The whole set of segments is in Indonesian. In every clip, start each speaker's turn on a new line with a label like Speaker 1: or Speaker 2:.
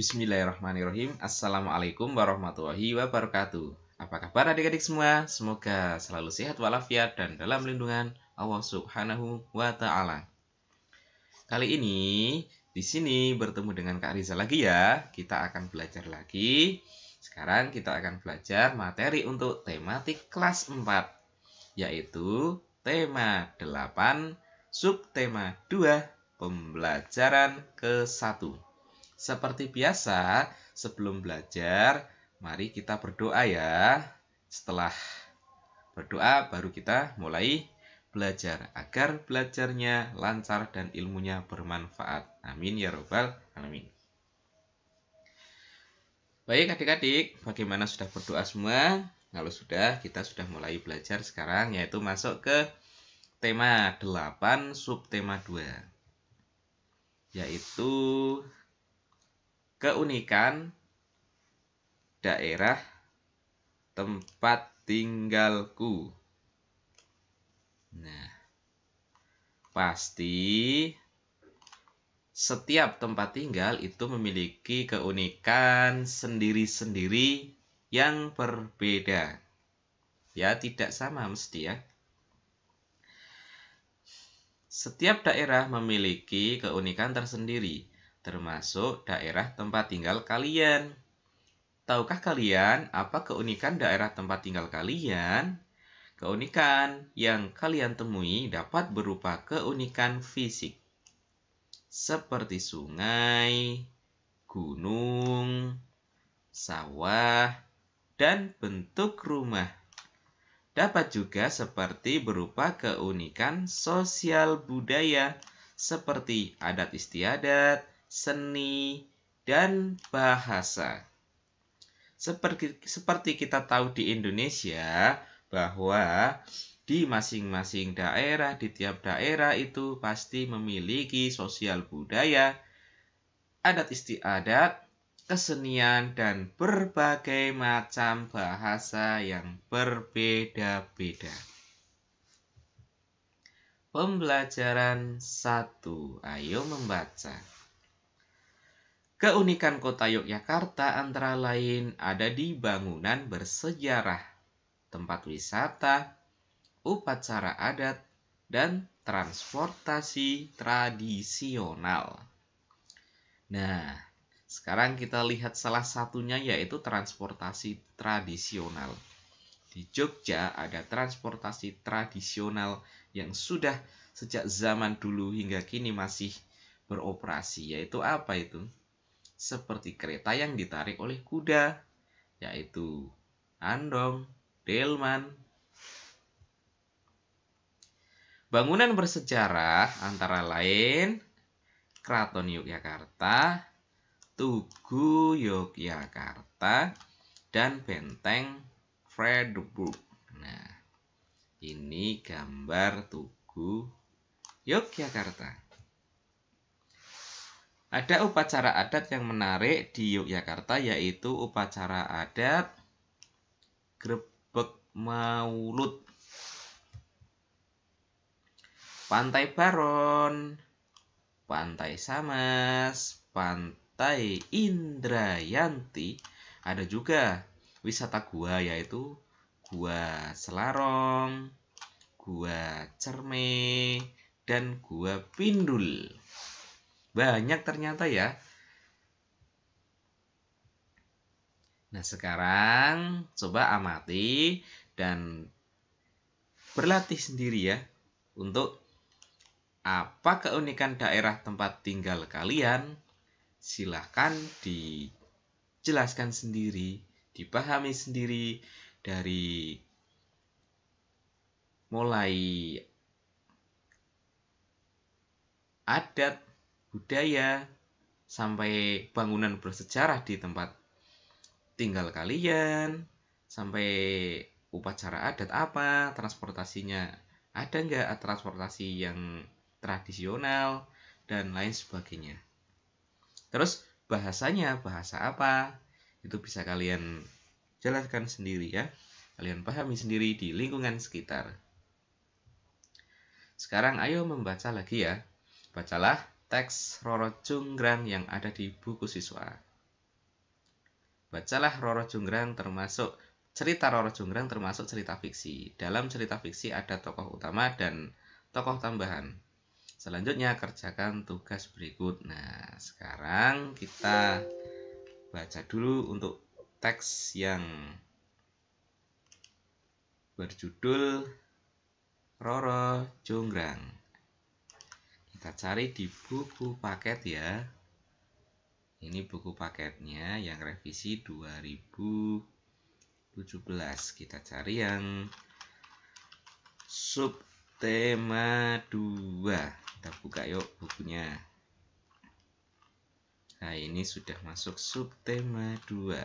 Speaker 1: Bismillahirrahmanirrahim. Assalamualaikum warahmatullahi wabarakatuh. Apa kabar adik-adik semua? Semoga selalu sehat walafiat dan dalam lindungan Allah Subhanahu wa Ta'ala. Kali ini di sini bertemu dengan Kak Riza lagi ya. Kita akan belajar lagi. Sekarang kita akan belajar materi untuk tematik kelas 4, yaitu tema 8, subtema 2, pembelajaran ke-1. Seperti biasa, sebelum belajar, mari kita berdoa ya. Setelah berdoa, baru kita mulai belajar, agar belajarnya lancar dan ilmunya bermanfaat. Amin ya robbal alamin. Baik adik-adik, bagaimana sudah berdoa semua? Kalau sudah, kita sudah mulai belajar sekarang, yaitu masuk ke tema 8, subtema 2, yaitu keunikan daerah tempat tinggalku. Nah, pasti setiap tempat tinggal itu memiliki keunikan sendiri-sendiri yang berbeda. Ya, tidak sama mesti ya. Setiap daerah memiliki keunikan tersendiri, termasuk daerah tempat tinggal kalian. Tahukah kalian apa keunikan daerah tempat tinggal kalian? Keunikan yang kalian temui dapat berupa keunikan fisik, seperti sungai, gunung, sawah, dan bentuk rumah. Dapat juga seperti berupa keunikan sosial budaya, seperti adat istiadat, seni, dan bahasa. Seperti kita tahu di Indonesia, bahwa di masing-masing daerah, di tiap daerah itu pasti memiliki sosial budaya, adat istiadat, kesenian, dan berbagai macam bahasa yang berbeda-beda. Pembelajaran 1. Ayo membaca. Keunikan kota Yogyakarta antara lain ada di bangunan bersejarah, tempat wisata, upacara adat, dan transportasi tradisional. Nah, sekarang kita lihat salah satunya, yaitu transportasi tradisional. Di Jogja ada transportasi tradisional yang sudah sejak zaman dulu hingga kini masih beroperasi, yaitu apa itu? Seperti kereta yang ditarik oleh kuda, yaitu andong, delman. Bangunan bersejarah antara lain Keraton Yogyakarta, Tugu Yogyakarta, dan Benteng Frederiksburg. Nah, ini gambar Tugu Yogyakarta. Ada upacara adat yang menarik di Yogyakarta, yaitu upacara adat Grebeg Maulud. Pantai Baron, Pantai Samas, Pantai Indrayanti, ada juga wisata gua, yaitu Gua Selarong, Gua Cerme, dan Gua Pindul. Banyak ternyata ya. Nah, sekarang coba amati dan berlatih sendiri ya, untuk apa keunikan daerah tempat tinggal kalian. Silahkan dijelaskan sendiri, dipahami sendiri, dari mulai adat, budaya, sampai bangunan bersejarah di tempat tinggal kalian, sampai upacara adat apa, transportasinya ada nggak, transportasi yang tradisional, dan lain sebagainya. Terus bahasanya, bahasa apa, itu bisa kalian jelaskan sendiri ya, kalian pahami sendiri di lingkungan sekitar. Sekarang ayo membaca lagi ya. Bacalah teks Roro Jonggrang yang ada di buku siswa. Bacalah Roro Jonggrang termasuk cerita Roro Jonggrang termasuk cerita fiksi. Dalam cerita fiksi ada tokoh utama dan tokoh tambahan. Selanjutnya kerjakan tugas berikut. Nah, sekarang kita baca dulu untuk teks yang berjudul Roro Jonggrang. Kita cari di buku paket ya. Ini buku paketnya yang revisi 2017. Kita cari yang subtema 2. Kita buka yuk bukunya. Nah, ini sudah masuk subtema 2.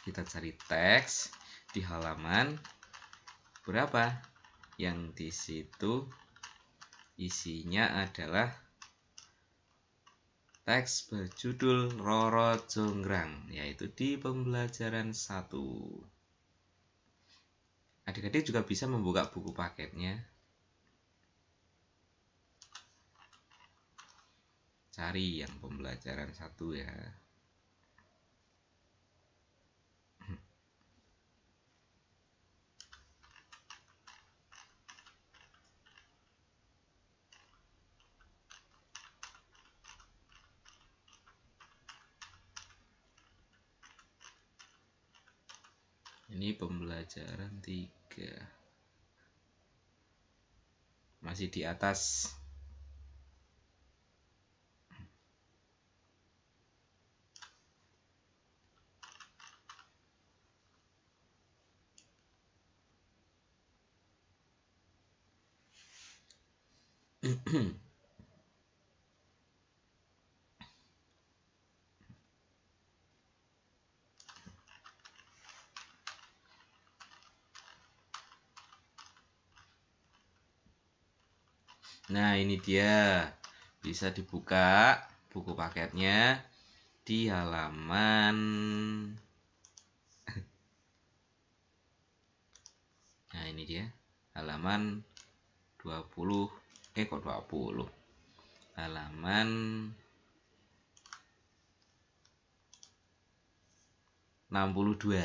Speaker 1: Kita cari teks di halaman berapa? Yang di situ isinya adalah teks berjudul Roro Jonggrang, yaitu di pembelajaran 1. Adik-adik juga bisa membuka buku paketnya. Cari yang pembelajaran 1 ya. Ini pembelajaran 3. Masih di atas. Nah, ini dia. Bisa dibuka buku paketnya di halaman Nah, ini dia. Halaman 20. Kok 20? Halaman 62.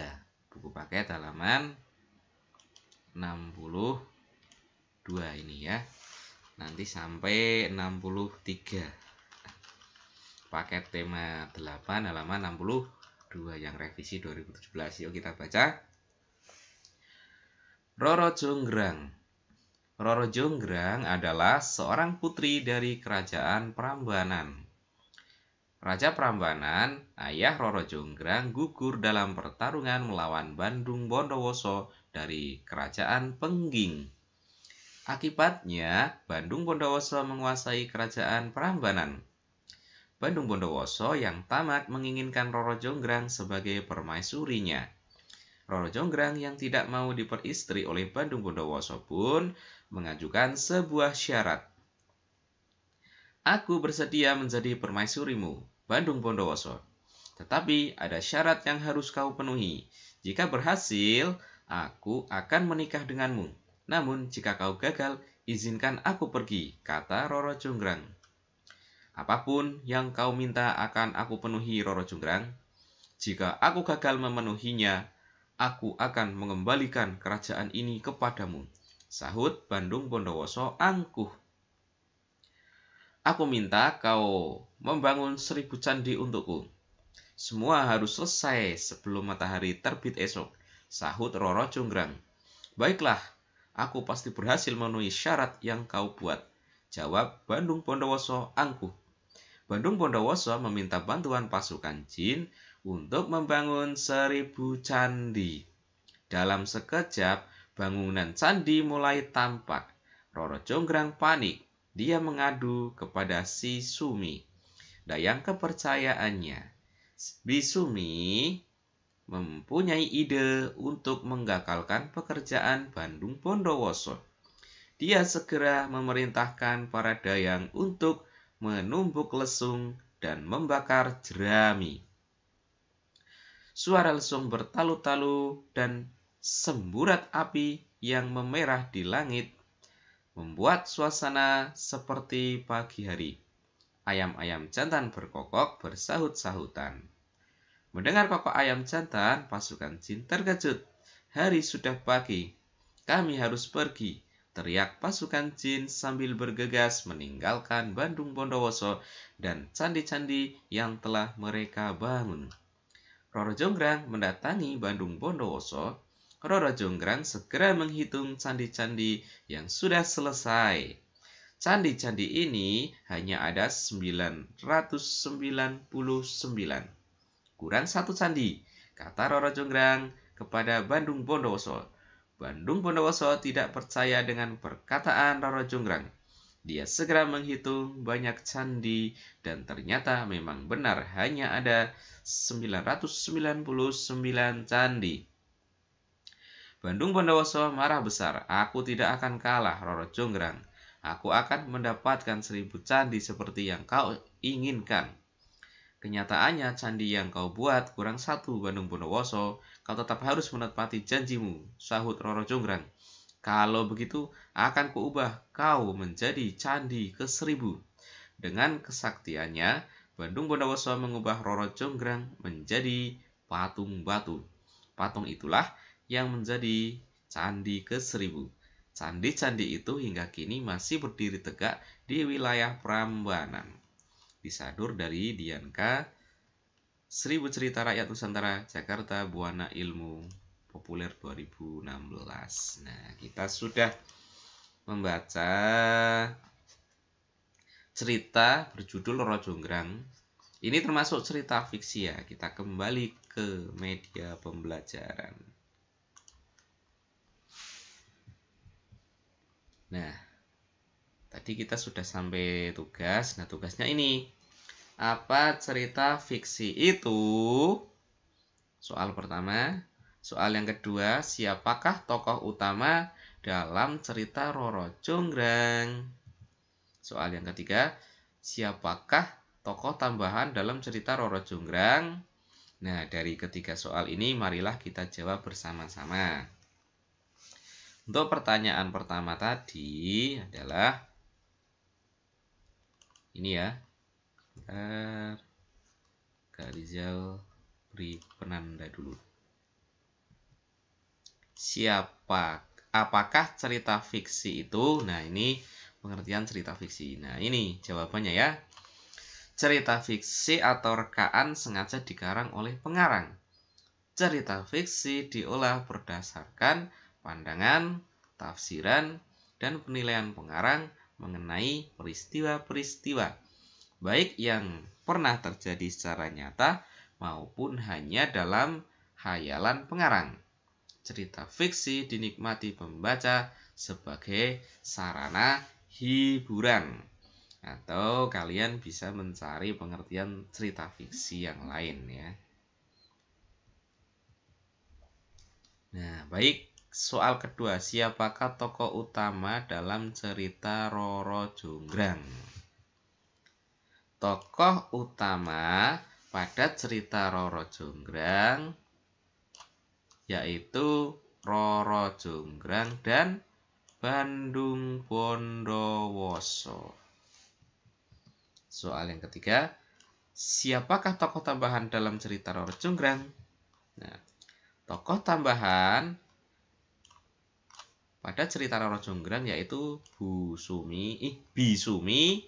Speaker 1: Buku paket halaman 62 ini ya. Nanti sampai 63. Paket tema 8 halaman 62 yang revisi 2017. Yuk kita baca. Roro Jonggrang. Roro Jonggrang adalah seorang putri dari kerajaan Prambanan. Raja Prambanan, ayah Roro Jonggrang, gugur dalam pertarungan melawan Bandung Bondowoso dari kerajaan Pengging. Akibatnya, Bandung Bondowoso menguasai kerajaan Prambanan. Bandung Bondowoso yang tamak menginginkan Roro Jonggrang sebagai permaisurinya. Roro Jonggrang yang tidak mau diperistri oleh Bandung Bondowoso pun mengajukan sebuah syarat. Aku bersedia menjadi permaisurimu, Bandung Bondowoso. Tetapi ada syarat yang harus kau penuhi. Jika berhasil, aku akan menikah denganmu. Namun jika kau gagal, izinkan aku pergi, kata Roro Jonggrang. Apapun yang kau minta akan aku penuhi, Roro Jonggrang. Jika aku gagal memenuhinya, aku akan mengembalikan kerajaan ini kepadamu, sahut Bandung Bondowoso angkuh. Aku minta kau membangun 1000 candi untukku. Semua harus selesai sebelum matahari terbit esok, sahut Roro Jonggrang. Baiklah, aku pasti berhasil memenuhi syarat yang kau buat, jawab Bandung Bondowoso angkuh. Bandung Bondowoso meminta bantuan pasukan jin untuk membangun 1000 candi. Dalam sekejap, bangunan candi mulai tampak. Roro Jonggrang panik. Dia mengadu kepada si Sumi. Dayang kepercayaannya. Bisumi mempunyai ide untuk menggagalkan pekerjaan Bandung Bondowoso. Dia segera memerintahkan para dayang untuk menumbuk lesung dan membakar jerami. Suara lesung bertalu-talu dan semburat api yang memerah di langit membuat suasana seperti pagi hari. Ayam-ayam jantan berkokok bersahut-sahutan. Mendengar kokok ayam jantan, pasukan jin terkejut. Hari sudah pagi, kami harus pergi, teriak pasukan jin sambil bergegas meninggalkan Bandung Bondowoso dan candi-candi yang telah mereka bangun. Roro Jonggrang mendatangi Bandung Bondowoso. Roro Jonggrang segera menghitung candi-candi yang sudah selesai. Candi-candi ini hanya ada 999. Kurang satu candi, kata Roro Jonggrang kepada Bandung Bondowoso. Bandung Bondowoso tidak percaya dengan perkataan Roro Jonggrang. Dia segera menghitung banyak candi dan ternyata memang benar hanya ada 999 candi. Bandung Bondowoso marah besar. Aku tidak akan kalah, Roro Jonggrang. Aku akan mendapatkan 1000 candi seperti yang kau inginkan. Kenyataannya candi yang kau buat kurang satu, Bandung Bondowoso. Kau tetap harus menepati janjimu, sahut Roro Jonggrang. Kalau begitu, akan kuubah kau menjadi candi ke-1000. Dengan kesaktiannya, Bandung Bondowoso mengubah Roro Jonggrang menjadi patung batu. Patung itulah yang menjadi candi ke-1000. Candi-candi itu hingga kini masih berdiri tegak di wilayah Prambanan. Disadur dari Dianka, 1000 Cerita Rakyat Nusantara, Jakarta, Buana Ilmu Populer 2016. Nah, kita sudah membaca cerita berjudul Roro Jonggrang. Ini termasuk cerita fiksi ya. Kita kembali ke media pembelajaran. Nah, tadi kita sudah sampai tugas. Nah, tugasnya ini. Apa cerita fiksi itu? Soal pertama. Soal yang kedua, siapakah tokoh utama dalam cerita Roro Jonggrang? Soal yang ketiga, siapakah tokoh tambahan dalam cerita Roro Jonggrang? Nah, dari ketiga soal ini, marilah kita jawab bersama-sama. Untuk pertanyaan pertama tadi adalah ini ya. Kak Rizal beri penanda dulu. Apakah cerita fiksi itu? Nah, ini pengertian cerita fiksi. Nah, ini jawabannya ya. Cerita fiksi atau rekaan sengaja dikarang oleh pengarang. Cerita fiksi diolah berdasarkan pandangan, tafsiran, dan penilaian pengarang mengenai peristiwa-peristiwa, baik yang pernah terjadi secara nyata maupun hanya dalam khayalan pengarang. Cerita fiksi dinikmati pembaca sebagai sarana hiburan, atau kalian bisa mencari pengertian cerita fiksi yang lain ya. Nah, baik. Soal kedua, siapakah tokoh utama dalam cerita Roro Jonggrang? Tokoh utama pada cerita Roro Jonggrang yaitu Roro Jonggrang dan Bandung Bondowoso. Soal yang ketiga, siapakah tokoh tambahan dalam cerita Roro Jonggrang? Nah, tokoh tambahan pada cerita Roro Jonggrang yaitu Bisumi,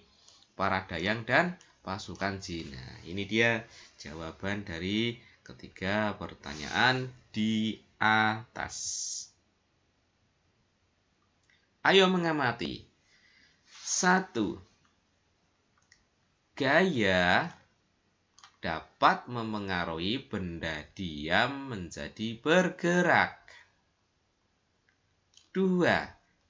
Speaker 1: Paradayang, dan pasukan jin. Nah, ini dia jawaban dari ketiga pertanyaan di atas. Ayo mengamati. 1. Gaya dapat memengaruhi benda diam menjadi bergerak. 2.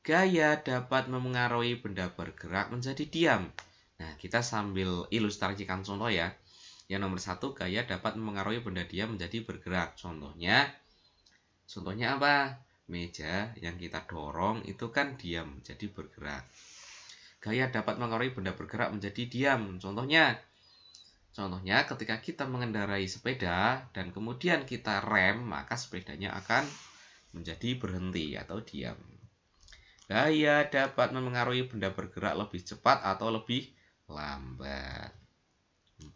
Speaker 1: Gaya dapat memengaruhi benda bergerak menjadi diam. Nah, kita sambil ilustrasikan contoh ya. Yang nomor 1, gaya dapat memengaruhi benda diam menjadi bergerak. Contohnya apa? Meja yang kita dorong itu kan diam, jadi bergerak. Gaya dapat mengaruhi benda bergerak menjadi diam. Contohnya ketika kita mengendarai sepeda dan kemudian kita rem, maka sepedanya akan menjadi berhenti atau diam. Gaya dapat memengaruhi benda bergerak lebih cepat atau lebih lambat. 4.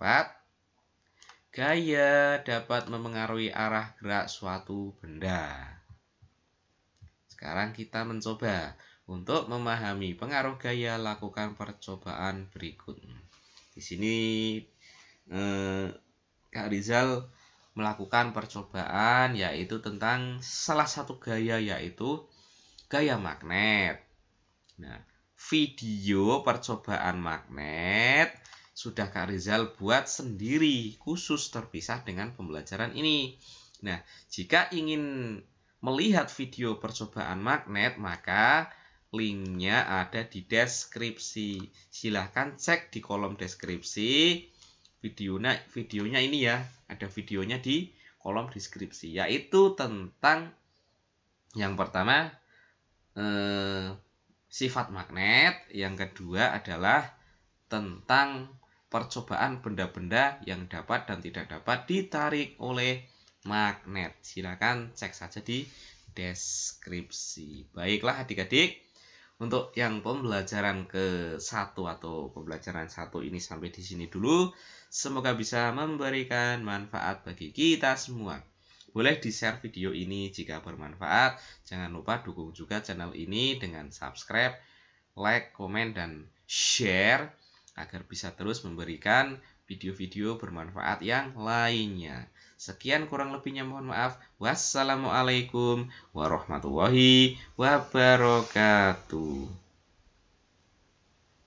Speaker 1: Gaya dapat memengaruhi arah gerak suatu benda. Sekarang kita mencoba. Untuk memahami pengaruh gaya, lakukan percobaan berikut. Di sini Kak Rizal melakukan percobaan yaitu tentang salah satu gaya, yaitu gaya magnet. Nah, video percobaan magnet sudah Kak Rizal buat sendiri, khusus terpisah dengan pembelajaran ini. Nah, jika ingin melihat video percobaan magnet, maka linknya ada di deskripsi. Silahkan cek di kolom deskripsi. Videonya ini ya, ada videonya di kolom deskripsi, yaitu tentang yang pertama sifat magnet, yang kedua adalah tentang percobaan benda-benda yang dapat dan tidak dapat ditarik oleh magnet. Silakan cek saja di deskripsi. Baiklah adik-adik, untuk yang pembelajaran ke-1 atau pembelajaran 1 ini sampai di sini dulu. Semoga bisa memberikan manfaat bagi kita semua. Boleh di-share video ini jika bermanfaat. Jangan lupa dukung juga channel ini dengan subscribe, like, komen, dan share agar bisa terus memberikan video-video bermanfaat yang lainnya. Sekian, kurang lebihnya mohon maaf. Wassalamualaikum warahmatullahi wabarakatuh.